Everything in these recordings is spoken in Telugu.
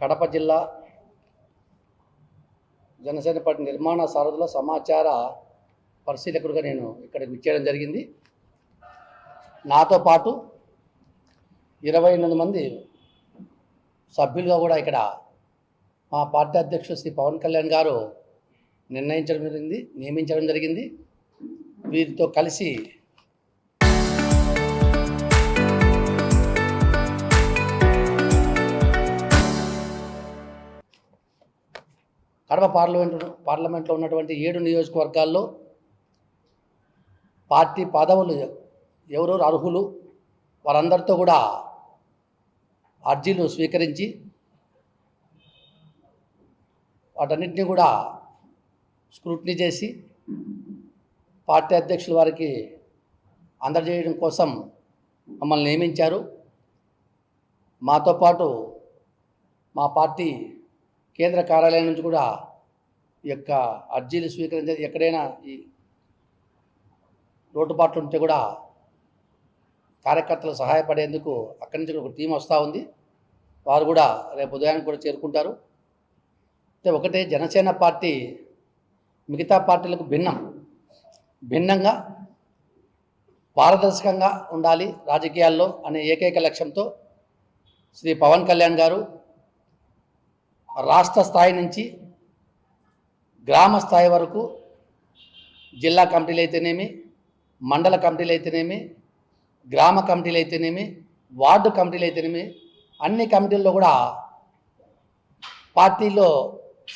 కడప జిల్లా జనసేన పార్టీ నిర్మాణ సారథుల సమాచార పరిశీలకుడిగా నేను ఇక్కడికి విచ్చేయడం జరిగింది. నాతో పాటు 28 మంది సభ్యులుగా కూడా ఇక్కడ మా పార్టీ అధ్యక్షుడు శ్రీ పవన్ కళ్యాణ్ గారు నియమించడం జరిగింది. వీరితో కలిసి కడప పార్లమెంట్లో ఉన్నటువంటి 7 నియోజకవర్గాల్లో పార్టీ పదవులు ఎవరెవరు అర్హులు వారందరితో కూడా అర్జీలు స్వీకరించి వాటన్నిటినీ కూడా స్క్రూటినీ చేసి పార్టీ అధ్యక్షుల వారికి అందజేయడం కోసం మమ్మల్ని నియమించారు. మాతో పాటు మా పార్టీ కేంద్ర కార్యాలయం నుంచి కూడా ఈ యొక్క అర్జీలు స్వీకరించే ఎక్కడైనా ఈ లోటుపాట్లు ఉంటే కూడా కార్యకర్తలు సహాయపడేందుకు అక్కడి నుంచి ఒక టీం వస్తూ ఉంది. వారు కూడా రేపు ఉదయానికి కూడా చేరుకుంటారు. అంటే ఒకటే, జనసేన పార్టీ మిగతా పార్టీలకు భిన్నంగా పారదర్శకంగా ఉండాలి రాజకీయాల్లో అనే ఏకైక లక్ష్యంతో శ్రీ పవన్ కళ్యాణ్ గారు రాష్ట్ర స్థాయి నుంచి గ్రామ స్థాయి వరకు జిల్లా కమిటీలు అయితేనేమి, మండల కమిటీలు అయితేనేమి, గ్రామ కమిటీలు అయితేనేమి, వార్డు కమిటీలు అయితేనేమి, అన్ని కమిటీల్లో కూడా పార్టీలో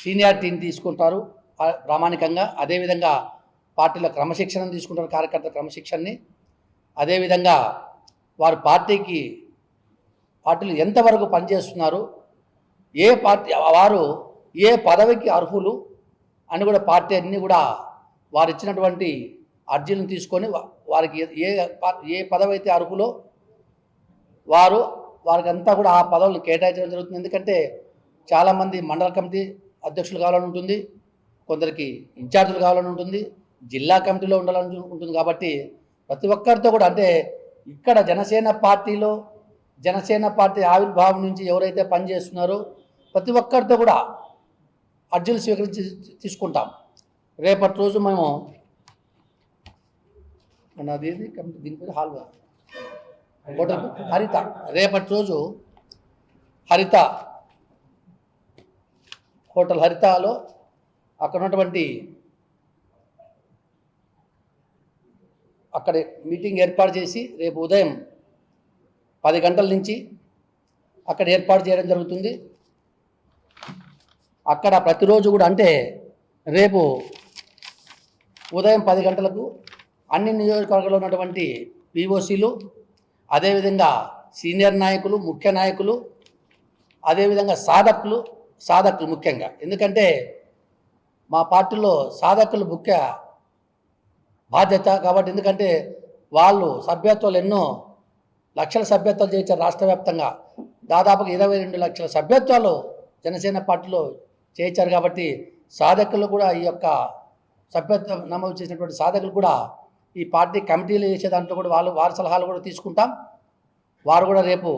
సీనియారిటీని తీసుకుంటారు ప్రామాణికంగా. అదేవిధంగా పార్టీలో క్రమశిక్షణను తీసుకుంటారు, కార్యకర్తల క్రమశిక్షణని. అదేవిధంగా వారు పార్టీలు ఎంతవరకు పనిచేస్తున్నారు, వారు ఏ పదవికి అర్హులు అని కూడా పార్టీ అన్నీ కూడా వారు ఇచ్చినటువంటి అర్జీలను తీసుకొని వారికి ఏ పదవి అయితే అర్హులో వారికి అంతా కూడా ఆ పదవులు కేటాయించడం జరుగుతుంది. ఎందుకంటే చాలామంది మండల కమిటీ అధ్యక్షులు కావాలని ఉంటుంది, కొందరికి ఇన్ఛార్జీలు కావాలని ఉంటుంది, జిల్లా కమిటీలో ఉండాలని ఉంటుంది. కాబట్టి ప్రతి ఒక్కరితో కూడా, అంటే ఇక్కడ జనసేన పార్టీ ఆవిర్భావం నుంచి ఎవరైతే పనిచేస్తున్నారో ప్రతి ఒక్కరితో కూడా అర్జీలు స్వీకరించి తీసుకుంటాం. రేపటి రోజు మేము దీని పేరు హోటల్ హరిత, రేపటి రోజు హోటల్ హరితలో అక్కడ ఉన్నటువంటి అక్కడ మీటింగ్ ఏర్పాటు చేసి రేపు ఉదయం 10 గంటల నుంచి అక్కడ ఏర్పాటు చేయడం జరుగుతుంది. అక్కడ ప్రతిరోజు కూడా, అంటే రేపు ఉదయం 10 గంటలకు అన్ని నియోజకవర్గాల్లో ఉన్నటువంటి పిఓసీలు, అదేవిధంగా సీనియర్ నాయకులు, ముఖ్య నాయకులు, అదేవిధంగా సాధకులు ముఖ్యంగా. ఎందుకంటే మా పార్టీలో సాధకులు ముఖ్య బాధ్యత కాబట్టి. ఎందుకంటే వాళ్ళు సభ్యత్వాలు ఎన్నో లక్షల సభ్యత్వాలు చేయించారు. రాష్ట్ర వ్యాప్తంగా దాదాపుగా 22 లక్షల సభ్యత్వాలు జనసేన పార్టీలో చేయించారు. కాబట్టి సాధకులు కూడా, ఈ యొక్క సభ్యత్వం నమోదు చేసినటువంటి సాధకులు కూడా ఈ పార్టీ కమిటీలు చేసే దాంట్లో కూడా వారి సలహాలు కూడా తీసుకుంటాం. వారు కూడా రేపు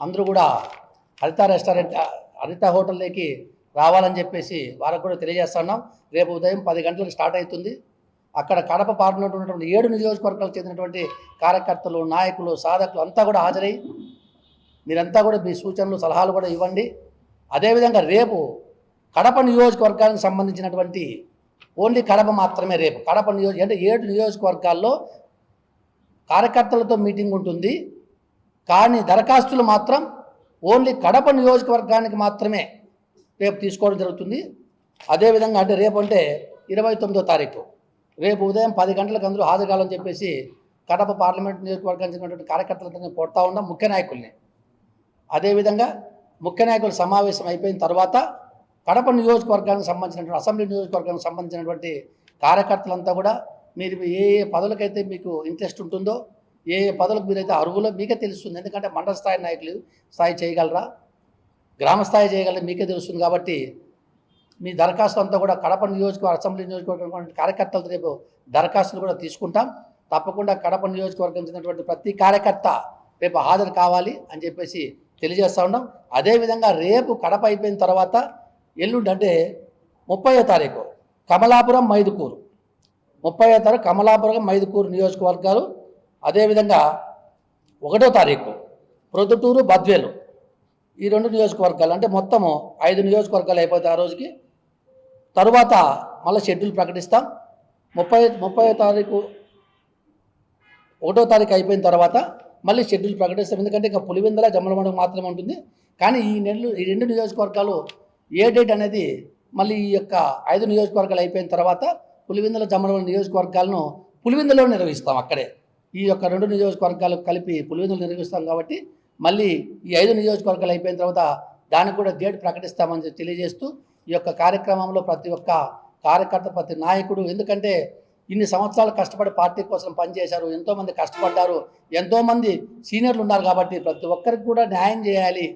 అందరూ కూడా హరిత హోటల్లోకి రావాలని చెప్పేసి వారికి కూడా తెలియజేస్తున్నాం. రేపు ఉదయం 10 గంటలకు స్టార్ట్ అవుతుంది. అక్కడ కడప పార్లమెంట్ ఉన్నటువంటి 7 నియోజకవర్గాలకు చెందినటువంటి కార్యకర్తలు, నాయకులు, సాధకులు అంతా కూడా హాజరై మీరంతా కూడా మీ సూచనలు, సలహాలు కూడా ఇవ్వండి. అదేవిధంగా రేపు కడప నియోజకవర్గానికి సంబంధించినటువంటి ఓన్లీ కడప మాత్రమే, రేపు కడప అంటే 7 నియోజకవర్గాల్లో కార్యకర్తలతో మీటింగ్ ఉంటుంది. కానీ దరఖాస్తులు మాత్రం ఓన్లీ కడప నియోజకవర్గానికి మాత్రమే రేపు తీసుకోవడం జరుగుతుంది. అదేవిధంగా అంటే రేపు అంటే 29వ తారీఖు రేపు ఉదయం 10 గంటలకు అందరూ హాజరు కావాలని చెప్పేసి కడప పార్లమెంట్ నియోజకవర్గానికి చెందినటువంటి కార్యకర్తలతో కోరుతా ఉన్నాం, ముఖ్య నాయకుల్ని. అదేవిధంగా ముఖ్య నాయకుల సమావేశం అయిపోయిన తర్వాత కడప నియోజకవర్గానికి సంబంధించినటువంటి అసెంబ్లీ నియోజకవర్గానికి సంబంధించినటువంటి కార్యకర్తలంతా కూడా మీరు ఏ పదవులకైతే మీకు ఇంట్రెస్ట్ ఉంటుందో, ఏ పదవులకు మీరైతే అర్హులో మీకే తెలుస్తుంది. ఎందుకంటే మండల స్థాయి నాయకులు స్థాయి చేయగలరా, గ్రామ స్థాయి చేయగలరా మీకే తెలుస్తుంది. కాబట్టి మీ దరఖాస్తు అంతా కూడా కడప నియోజకవర్గం అసెంబ్లీ నియోజకవర్గం కార్యకర్తలతో రేపు దరఖాస్తులు కూడా తీసుకుంటాం. తప్పకుండా కడప నియోజకవర్గం చెందినటువంటి ప్రతి కార్యకర్త రేపు హాజరు కావాలి అని చెప్పేసి తెలియజేస్తూ ఉన్నాం. అదేవిధంగా రేపు కడప అయిపోయిన తర్వాత ఎల్లుండి అంటే 30వ తారీఖు కమలాపురం మైదుకూరు, 30వ తారీఖు కమలాపురం మైదుకూరు నియోజకవర్గాలు, అదేవిధంగా 1వ తారీఖు ప్రొద్దుటూరు బద్వేలు, ఈ 2 నియోజకవర్గాలు అంటే మొత్తము 5 నియోజకవర్గాలు అయిపోతాయి ఆ రోజుకి. తరువాత మళ్ళీ షెడ్యూల్ ప్రకటిస్తాం. 30వ తారీఖు 1వ తారీఖు అయిపోయిన తర్వాత మళ్ళీ షెడ్యూల్ ప్రకటిస్తాం. ఎందుకంటే ఇంకా పులివెందుల జమ్మలమడుగు మాత్రమే ఉంటుంది. కానీ ఈ 2 నియోజకవర్గాలు ఏ డేట్ అనేది మళ్ళీ ఈ యొక్క 5 నియోజకవర్గాలు అయిపోయిన తర్వాత పులివెందుల జమ్మలమడుగు నియోజకవర్గాలను పులివెందులో నిర్వహిస్తాం. అక్కడే ఈ యొక్క 2 నియోజకవర్గాలు కలిపి పులివెందులు నిర్వహిస్తాం. కాబట్టి మళ్ళీ ఈ 5 నియోజకవర్గాలు అయిపోయిన తర్వాత దానికి కూడా డేట్ ప్రకటిస్తామని తెలియజేస్తూ ఈ యొక్క కార్యక్రమంలో ప్రతి ఒక్క కార్యకర్త, ప్రతి నాయకుడు, ఎందుకంటే ఇన్ని సంవత్సరాలు కష్టపడి పార్టీ కోసం పనిచేశారు, ఎంతోమంది కష్టపడ్డారు, ఎంతోమంది సీనియర్లు ఉన్నారు. కాబట్టి ప్రతి ఒక్కరికి కూడా న్యాయం చేయాలి,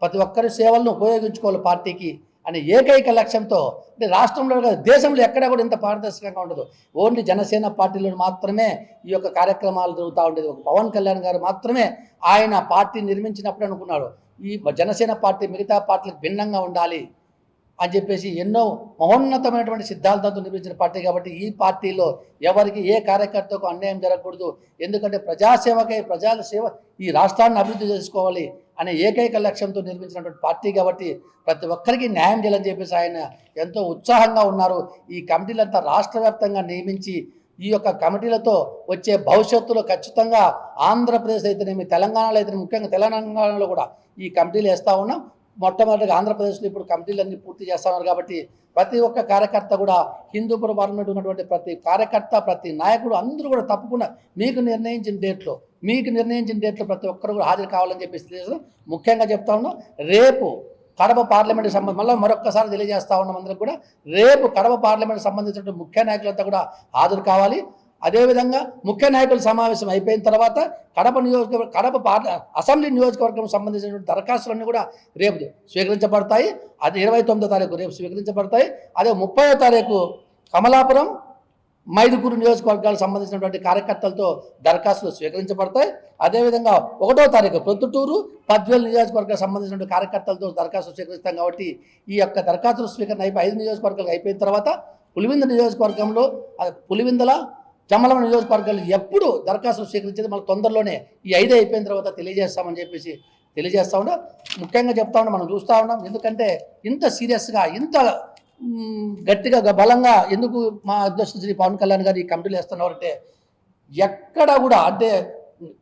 ప్రతి ఒక్కరి సేవలను ఉపయోగించుకోవాలి పార్టీకి అనే ఏకైక లక్ష్యంతో, అంటే రాష్ట్రంలో కాదు దేశంలో ఎక్కడా కూడా ఇంత పారదర్శకంగా ఉండదు. ఓన్లీ జనసేన పార్టీలో మాత్రమే ఈ యొక్క కార్యక్రమాలు జరుగుతూ ఉండేది. ఒక పవన్ కళ్యాణ్ గారు మాత్రమే ఆయన పార్టీ నిర్మించినప్పుడు అనుకున్నాడు ఈ జనసేన పార్టీ మిగతా పార్టీలకు భిన్నంగా ఉండాలి అని చెప్పేసి ఎన్నో మహోన్నతమైనటువంటి సిద్ధాంతాలతో నిర్మించిన పార్టీ. కాబట్టి ఈ పార్టీలో ఎవరికి ఏ కార్యకర్తకు అన్యాయం జరగకూడదు, ఎందుకంటే ప్రజాసేవకై ప్రజల సేవ ఈ రాష్ట్రాన్ని అభివృద్ధి చేసుకోవాలి అనే ఏకైక లక్ష్యంతో నిర్మించినటువంటి పార్టీ. కాబట్టి ప్రతి ఒక్కరికి న్యాయం చేయాలని చెప్పేసి ఆయన ఎంతో ఉత్సాహంగా ఉన్నారు. ఈ కమిటీలంతా రాష్ట్ర వ్యాప్తంగా నియమించి ఈ యొక్క కమిటీలతో వచ్చే భవిష్యత్తులో ఖచ్చితంగా ఆంధ్రప్రదేశ్ అయితేనేమి, తెలంగాణలో అయితే ముఖ్యంగా తెలంగాణలో కూడా ఈ కమిటీలు వేస్తూ ఉన్నాం. మొట్టమొదటిగా ఆంధ్రప్రదేశ్లో ఇప్పుడు కమిటీలన్నీ పూర్తి చేస్తున్నారు. కాబట్టి ప్రతి ఒక్క కార్యకర్త కూడా హిందూపుర పార్లమెంట్ ఉన్నటువంటి ప్రతి కార్యకర్త, ప్రతి నాయకుడు అందరూ కూడా తప్పకుండా మీకు నిర్ణయించిన డేట్లో ప్రతి ఒక్కరు కూడా హాజరు కావాలని చెప్పేసి ముఖ్యంగా చెప్తా ఉన్నాం. రేపు కడప పార్లమెంట్ మళ్ళీ మరొక్కసారి తెలియజేస్తా ఉన్నాం అందరికి కూడా, రేపు కడప పార్లమెంట్ సంబంధించిన ముఖ్య నాయకులంతా కూడా హాజరు కావాలి. అదేవిధంగా ముఖ్య నాయకుల సమావేశం అయిపోయిన తర్వాత కడప అసెంబ్లీ నియోజకవర్గం సంబంధించినటువంటి దరఖాస్తులన్నీ కూడా రేపు స్వీకరించబడతాయి. అది 29వ తారీఖు రేపు స్వీకరించబడతాయి. అదే 30వ తారీఖు కమలాపురం మైదుకూరు నియోజకవర్గాలకు సంబంధించినటువంటి కార్యకర్తలతో దరఖాస్తులు స్వీకరించబడతాయి. అదేవిధంగా 1వ తారీఖు ప్రొద్దుటూరు బద్వేలు నియోజకవర్గాలకు సంబంధించిన కార్యకర్తలతో దరఖాస్తులు స్వీకరిస్తాం. కాబట్టి ఈ యొక్క దరఖాస్తుల స్వీకరణ 5 నియోజకవర్గాలు అయిపోయిన తర్వాత పులివెందుల నియోజకవర్గంలో పులివెందుల జమ్మలమ నియోజకవర్గాలు ఎప్పుడు దరఖాస్తులు స్వీకరించేది మళ్ళీ తొందరలోనే ఈ 5 అయిపోయిన తర్వాత తెలియజేస్తామని చెప్పేసి తెలియజేస్తూ ఉన్నాం. ముఖ్యంగా చెప్తా ఉన్నాం, మనం చూస్తూ ఉన్నాం. ఎందుకంటే ఇంత సీరియస్గా ఇంత గట్టిగా బలంగా ఎందుకు మా అధ్యక్షుడు శ్రీ పవన్ కళ్యాణ్ గారు ఈ కమిటీలు వేస్తున్నారంటే ఎక్కడ కూడా అంటే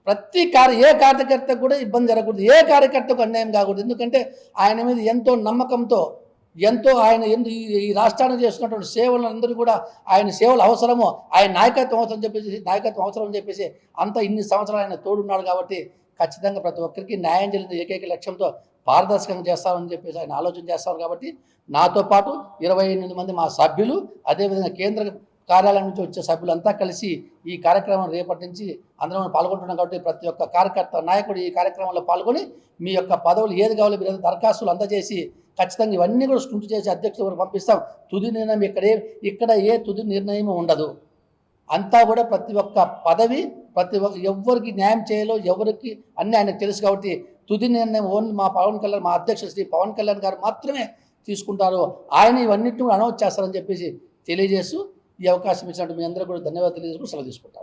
ప్రతి ఏ కార్యకర్తకు కూడా ఇబ్బంది జరగకూడదు, ఏ కార్యకర్తకు అన్యాయం కాకూడదు. ఎందుకంటే ఆయన మీద ఎంతో నమ్మకంతో ఆయన ఈ రాష్ట్రానికి చేస్తున్నటువంటి సేవలు అందరూ కూడా ఆయన సేవలు అవసరమో, ఆయన నాయకత్వం అవసరం అని చెప్పేసి అంత ఇన్ని సంవత్సరాలు ఆయన తోడున్నాడు. కాబట్టి ఖచ్చితంగా ప్రతి ఒక్కరికి న్యాయం జరిగిన ఏకైక లక్ష్యంతో పారదర్శకంగా చేస్తామని చెప్పేసి ఆయన ఆలోచన చేస్తారు. కాబట్టి నాతో పాటు 28 మంది మా సభ్యులు, అదేవిధంగా కేంద్ర కార్యాలయం నుంచి వచ్చే సభ్యులంతా కలిసి ఈ కార్యక్రమం రేపటి నుంచి అందరం పాల్గొంటున్నాం. కాబట్టి ప్రతి ఒక్క కార్యకర్త నాయకుడు ఈ కార్యక్రమంలో పాల్గొని మీ యొక్క పదవులు ఏది కావాలో మీరు దరఖాస్తులు అందజేసి ఖచ్చితంగా ఇవన్నీ కూడా స్కృతి చేసి అధ్యక్షుడు పంపిస్తాం. తుది నిర్ణయం ఇక్కడ ఏ తుది నిర్ణయం ఉండదు. అంతా కూడా ప్రతి ఒక్క పదవి ఎవరికి న్యాయం చేయాలో ఎవరికి అన్నీ ఆయనకు తెలుసు. కాబట్టి తుది నిర్ణయం ఓన్లీ మా అధ్యక్షుడు శ్రీ పవన్ కళ్యాణ్ గారు మాత్రమే తీసుకుంటారు. ఆయన ఇవన్నిటిని అనౌన్స్ చేస్తారని చెప్పేసి తెలియజేస్తూ ఈ అవకాశం ఇచ్చినట్టు మీ అందరూ కూడా ధన్యవాదాలు తెలియజేసుకుని సెలవు తీసుకుంటాం.